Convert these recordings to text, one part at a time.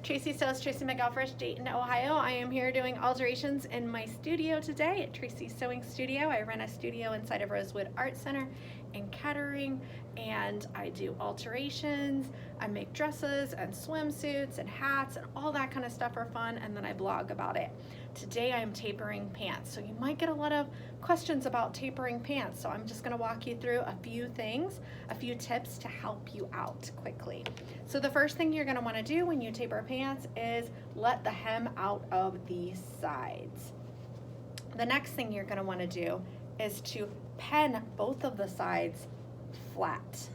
Tracy Sews, Tracy McElfresh, Dayton, Ohio. I am here doing alterations in my studio today at Tracy's Sewing Studio. I run a studio inside of Rosewood Art Center in Kettering, and I do alterations. I make dresses and swimsuits and hats and all that kind of stuff for fun, and then I blog about it. Today I am tapering pants, so you might get a lot of questions about tapering pants, so I'm just going to walk you through a few things, a few tips to help you out quickly. So the first thing you're going to want to do when you taper pants is let the hem out of the sides. The next thing you're going to want to do is to pen both of the sides flat,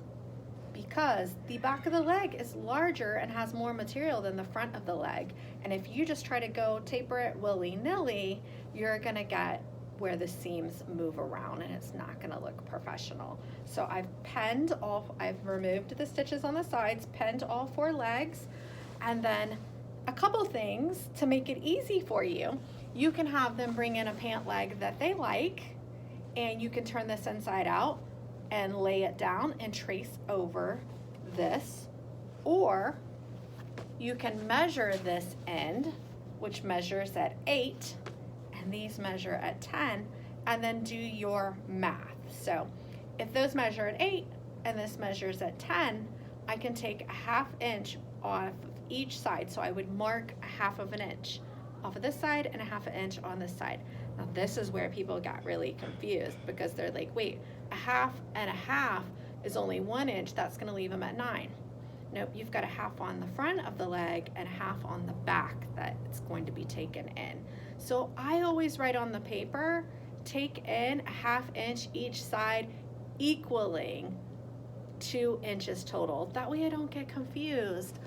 because the back of the leg is larger and has more material than the front of the leg. And if you just try to go taper it willy-nilly, you're gonna get where the seams move around and it's not gonna look professional. So I've removed the stitches on the sides, penned all 4 legs, and then a couple things to make it easy for you. You can have them bring in a pant leg that they like, and you can turn this inside out and lay it down and trace over this, or you can measure this end, which measures at 8 and these measure at 10, and then do your math. So if those measure at 8 and this measures at 10, I can take a 1/2 inch off of each side. So I would mark a 1/2 inch off of this side and a 1/2 inch on this side. Now this is where people got really confused, because they're like, wait, a 1/2 and a 1/2 is only 1 inch, that's gonna leave them at 9. Nope, you've got a 1/2 on the front of the leg and a 1/2 on the back that it's going to be taken in. So I always write on the paper, take in a 1/2 inch each side, equaling 2 inches total. That way I don't get confused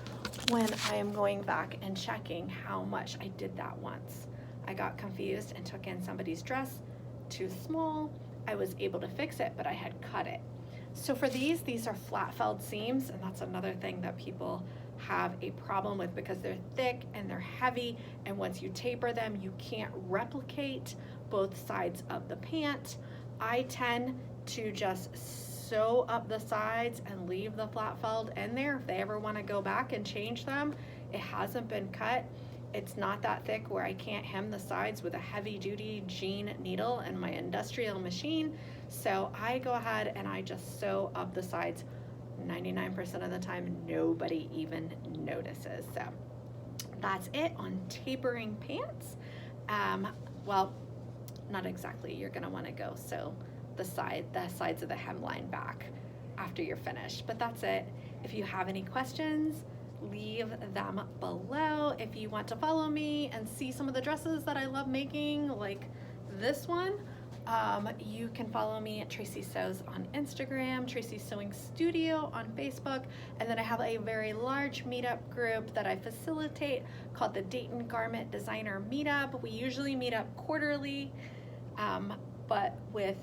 when I am going back and checking how much. I did that once. I got confused and took in somebody's dress too small. I was able to fix it, but I had cut it. So for these are flat felled seams, and that's another thing that people have a problem with, because they're thick and they're heavy, and once you taper them, you can't replicate both sides of the pant. I tend to just sew up the sides and leave the flat felled in there. If they ever want to go back and change them, it hasn't been cut. It's not that thick where I can't hem the sides with a heavy duty jean needle and my industrial machine. So I go ahead and I just sew up the sides. 99% of the time, nobody even notices. So that's it on tapering pants. Well, not exactly. You're gonna wanna go sew the sides of the hemline back after you're finished, but that's it. If you have any questions, leave them below. If you want to follow me and see some of the dresses that I love making, like this one, you can follow me at Tracy Sews on Instagram, Tracy Sewing Studio on Facebook, and then I have a very large meetup group that I facilitate called the Dayton Garment Designer Meetup. We usually meet up quarterly, but with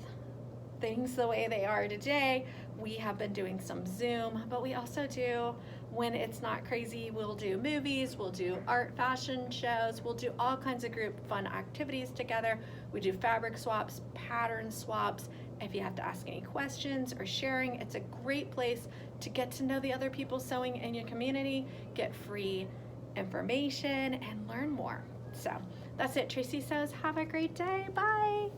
things the way they are today, we have been doing some Zoom, but we also do, when it's not crazy, we'll do movies, we'll do art fashion shows, we'll do all kinds of group fun activities together. We do fabric swaps, pattern swaps. If you have to ask any questions or sharing, it's a great place to get to know the other people sewing in your community, get free information, and learn more. So that's it, Tracy Sews. Have a great day. Bye.